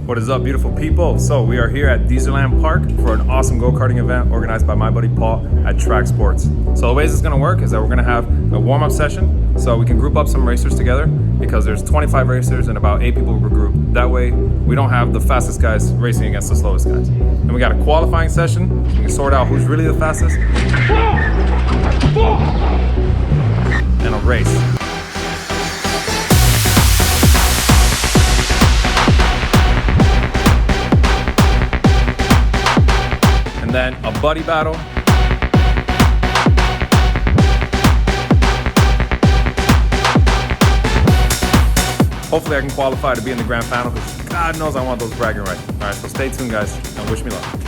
What is up, beautiful people? So we are here at Dezerland Park for an awesome go-karting event organized by my buddy Paul at T.R.A.K.sports. So the ways it's gonna work is that we're gonna have a warm-up session so we can group up some racers together because there's 25 racers and about 8 people per group. That way we don't have the fastest guys racing against the slowest guys. And we got a qualifying session. We can sort out who's really the fastest. And a race. Then a buddy battle. Hopefully I can qualify to be in the grand final because God knows I want those bragging rights. All right, so stay tuned, guys, and wish me luck.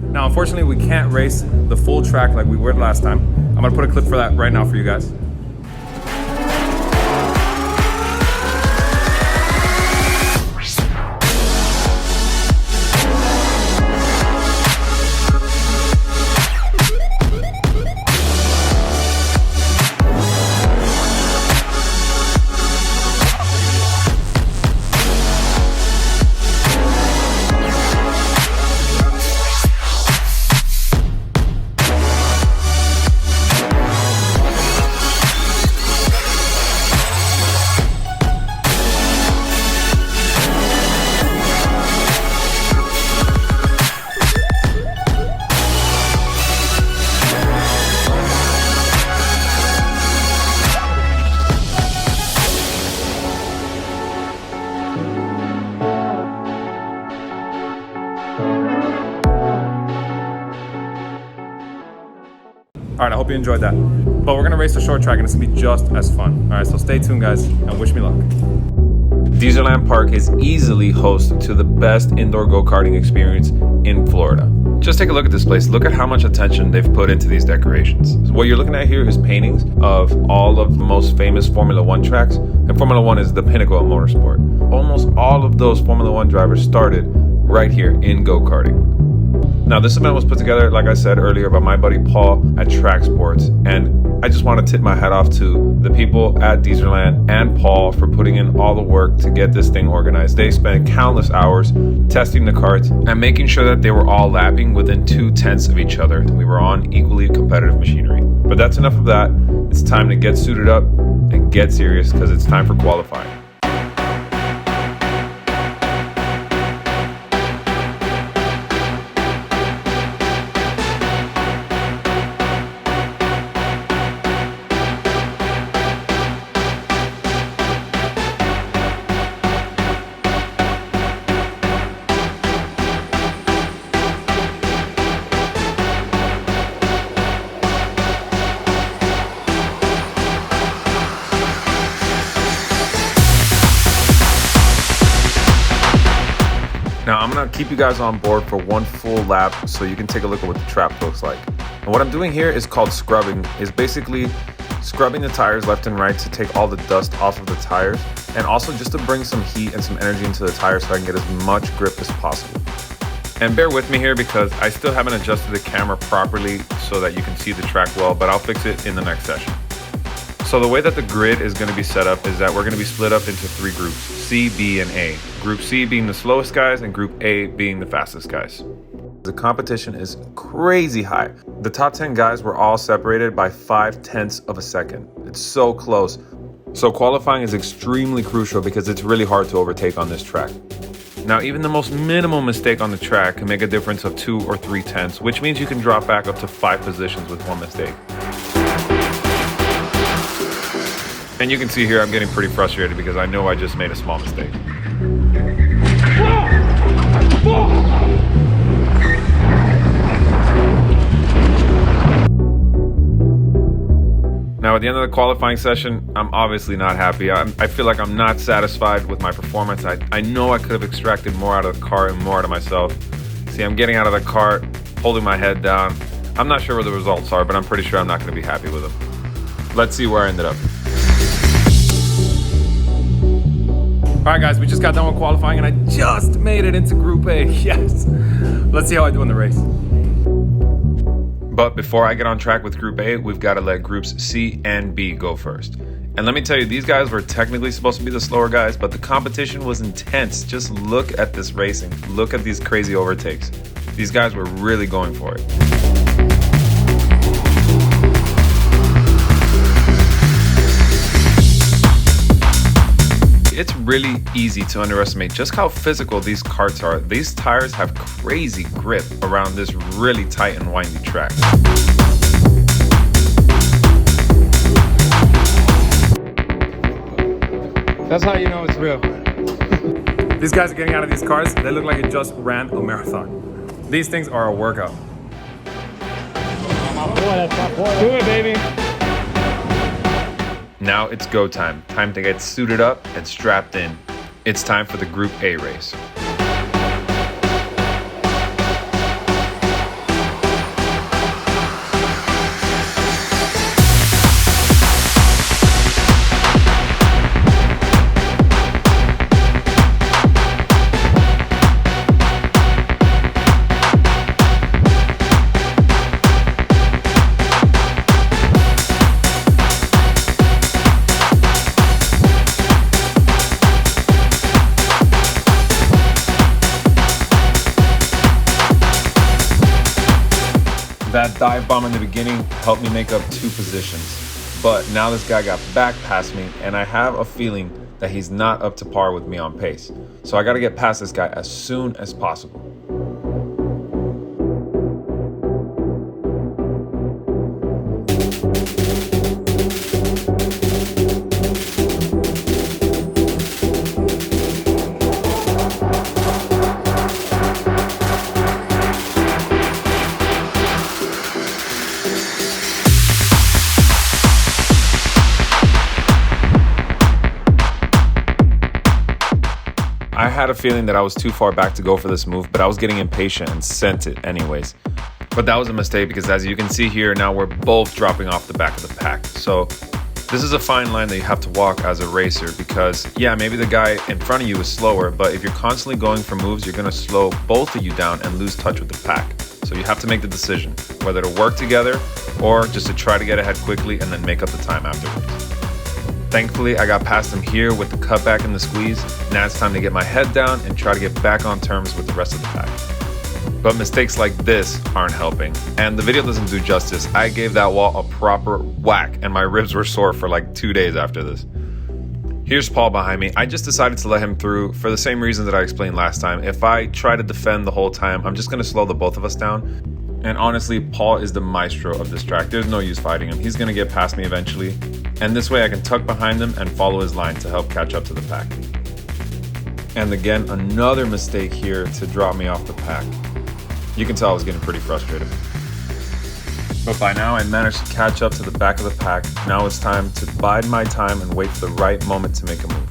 Now, unfortunately, we can't race the full track like we were last time. I'm gonna put a clip for that right now for you guys. All right, I hope you enjoyed that. But we're gonna race the short track and it's gonna be just as fun. All right, so stay tuned, guys, and wish me luck. Dezerland Park is easily host to the best indoor go-karting experience in Florida. Just take a look at this place. Look at how much attention they've put into these decorations. What you're looking at here is paintings of all of the most famous Formula One tracks, and Formula One is the pinnacle of motorsport. Almost all of those Formula One drivers started right here in go-karting. Now, this event was put together, like I said earlier, by my buddy Paul at T.R.A.K.sports, and I just want to tip my hat off to the people at Dezerland and Paul for putting in all the work to get this thing organized. They spent countless hours testing the karts and making sure that they were all lapping within 2/10 of each other. We were on equally competitive machinery. But that's enough of that. It's time to get suited up and get serious because it's time for qualifying. Now, I'm gonna keep you guys on board for one full lap so you can take a look at what the trap looks like. And what I'm doing here is called scrubbing. Is basically scrubbing the tires left and right to take all the dust off of the tires and also just to bring some heat and some energy into the tires so I can get as much grip as possible. And bear with me here because I still haven't adjusted the camera properly so that you can see the track well, but I'll fix it in the next session. So the way that the grid is going to be set up is that we're going to be split up into 3 groups, C, B, and A. Group C being the slowest guys and Group A being the fastest guys. The competition is crazy high. The top 10 guys were all separated by 0.5 of a second. It's so close. So qualifying is extremely crucial because it's really hard to overtake on this track. Now, even the most minimal mistake on the track can make a difference of 2 or 3/10, which means you can drop back up to 5 positions with one mistake. And you can see here I'm getting pretty frustrated because I know I just made a small mistake. Now, at the end of the qualifying session, I'm obviously not happy. I feel like I'm not satisfied with my performance. I know I could have extracted more out of the car and more out of myself. See, I'm getting out of the car, holding my head down. I'm not sure what the results are, but I'm pretty sure I'm not going to be happy with them. Let's see where I ended up. right, guys, we just got done with qualifying and I just made it into Group A. Yes. Let's see how I do in the race. But before I get on track with Group A, we've got to let Groups C and B go first. And let me tell you, these guys were technically supposed to be the slower guys, but the competition was intense. Just look at this racing. Look at these crazy overtakes. These guys were really going for it. It's really easy to underestimate just how physical these karts are. These tires have crazy grip around this really tight and windy track. That's how you know it's real. These guys are getting out of these cars. They look like it just ran a marathon. These things are a workout. Do it, baby. Now it's go time. Time to get suited up and strapped in. It's time for the Group A race. That dive bomb in the beginning helped me make up 2 positions. But now this guy got back past me and I have a feeling that he's not up to par with me on pace. So I gotta get past this guy as soon as possible. I had a feeling that I was too far back to go for this move, but I was getting impatient and sent it anyways. But that was a mistake because as you can see here, now we're both dropping off the back of the pack. So this is a fine line that you have to walk as a racer because, yeah, maybe the guy in front of you is slower, but if you're constantly going for moves, you're going to slow both of you down and lose touch with the pack. So you have to make the decision whether to work together or just to try to get ahead quickly and then make up the time afterwards. Thankfully, I got past him here with the cutback and the squeeze. Now it's time to get my head down and try to get back on terms with the rest of the pack. But mistakes like this aren't helping. And the video doesn't do justice. I gave that wall a proper whack and my ribs were sore for like 2 days after this. Here's Paul behind me. I just decided to let him through for the same reason that I explained last time. If I try to defend the whole time, I'm just going to slow the both of us down. And honestly, Paul is the maestro of this track. There's no use fighting him. He's going to get past me eventually. And this way I can tuck behind him and follow his line to help catch up to the pack. And again, another mistake here to drop me off the pack. You can tell I was getting pretty frustrated. But by now I managed to catch up to the back of the pack. Now it's time to bide my time and wait for the right moment to make a move.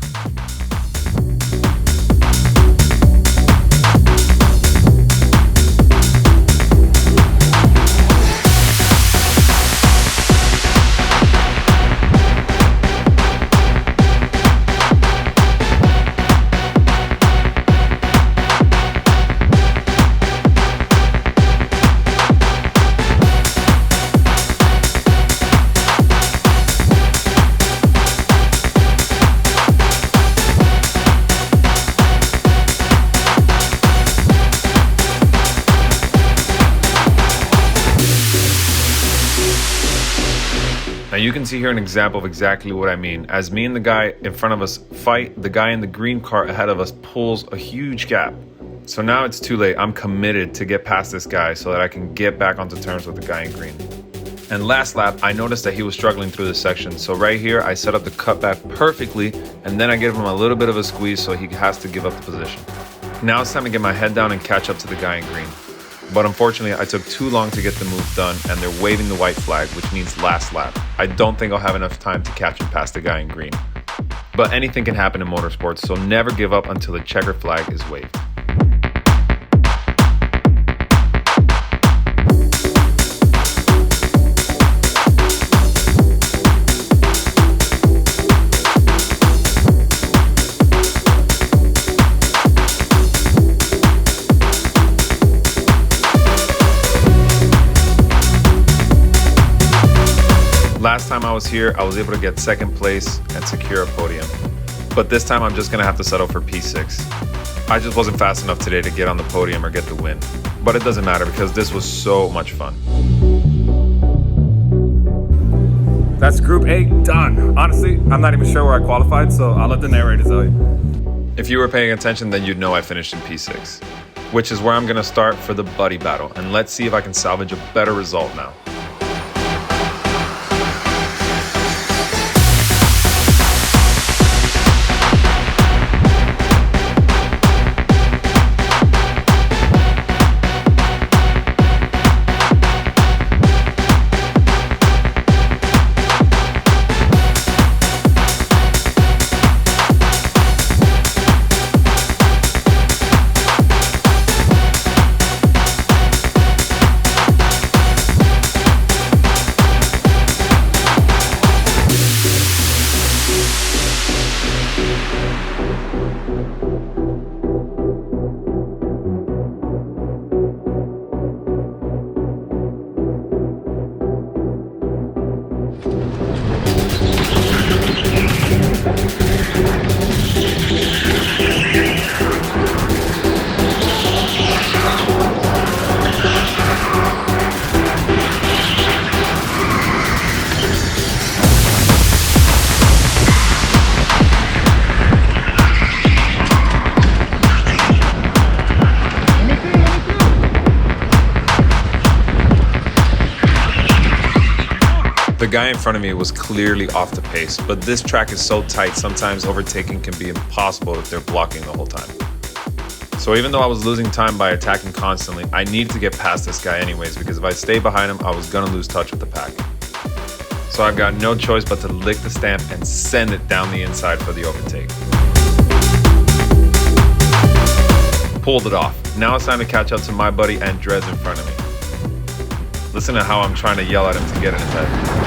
Now you can see here an example of exactly what I mean. As me and the guy in front of us fight, the guy in the green car ahead of us pulls a huge gap. So now it's too late. I'm committed to get past this guy so that I can get back onto terms with the guy in green. And last lap, I noticed that he was struggling through this section. So right here, I set up the cutback perfectly, and then I give him a little bit of a squeeze so he has to give up the position. Now it's time to get my head down and catch up to the guy in green. But unfortunately, I took too long to get the move done, and they're waving the white flag, which means last lap. I don't think I'll have enough time to catch and pass the guy in green. But anything can happen in motorsports, so never give up until the checker flag is waved. Last time I was here, I was able to get second place and secure a podium. But this time I'm just gonna have to settle for P6. I just wasn't fast enough today to get on the podium or get the win. But it doesn't matter because this was so much fun. That's Group A done. Honestly, I'm not even sure where I qualified, so I'll let the narrator tell you. If you were paying attention, then you'd know I finished in P6, which is where I'm gonna start for the buddy battle. And let's see if I can salvage a better result now. The guy in front of me was clearly off the pace, but this track is so tight, sometimes overtaking can be impossible if they're blocking the whole time. So even though I was losing time by attacking constantly, I needed to get past this guy anyways, because if I stayed behind him, I was gonna lose touch with the pack. So I've got no choice but to lick the stamp and send it down the inside for the overtake. Pulled it off. Now it's time to catch up to my buddy Andres in front of me. Listen to how I'm trying to yell at him to get in his head.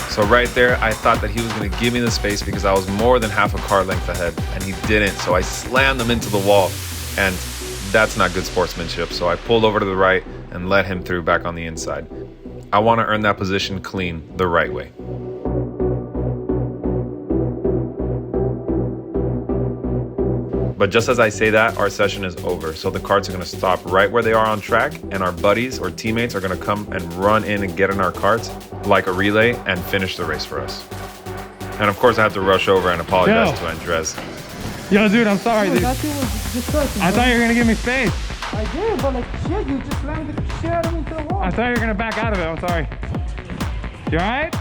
So right there, I thought that he was gonna give me the space because I was more than half a car length ahead, and he didn't. So I slammed him into the wall, and that's not good sportsmanship. So I pulled over to the right and let him through back on the inside. I wanna earn that position clean the right way. But just as I say that, our session is over. So the karts are gonna stop right where they are on track, and our buddies or teammates are gonna come and run in and get in our karts like a relay and finish the race for us. And of course I have to rush over and apologize to Andres. Yo, dude, I'm sorry, dude. That shit was disgusting. I thought you were gonna give me space. I did, but like shit, you just slammed the shit out of me to the wall. I thought you were gonna back out of it. I'm sorry. You alright?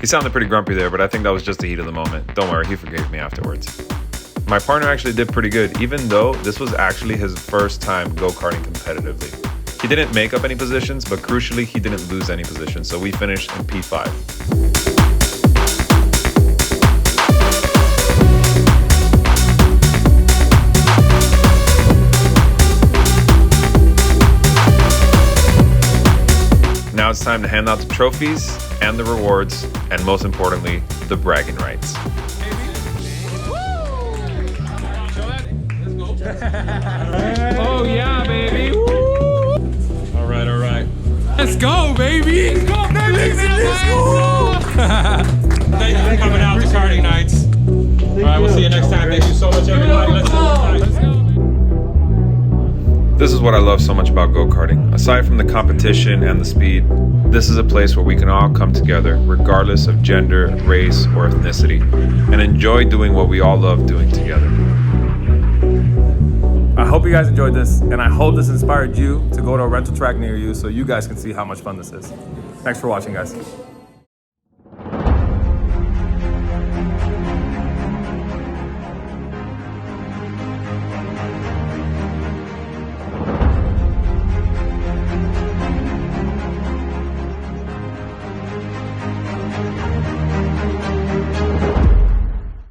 He sounded pretty grumpy there, but I think that was just the heat of the moment. Don't worry, he forgave me afterwards. My partner actually did pretty good, even though this was actually his first time go-karting competitively. He didn't make up any positions, but crucially, he didn't lose any positions, so we finished in P5. Now it's time to hand out the trophies and the rewards, and most importantly, the bragging rights. Oh yeah, baby. Woo. All right. Let's go, baby. Let's go, baby. Let's go. Thank you for coming out to karting nights. All right, we'll see you next time. Thank you so much, everybody. Let's go. This is what I love so much about go-karting. Aside from the competition and the speed, this is a place where we can all come together, regardless of gender, race, or ethnicity, and enjoy doing what we all love doing together. I hope you guys enjoyed this, and I hope this inspired you to go to a rental track near you so you guys can see how much fun this is. Thanks for watching, guys.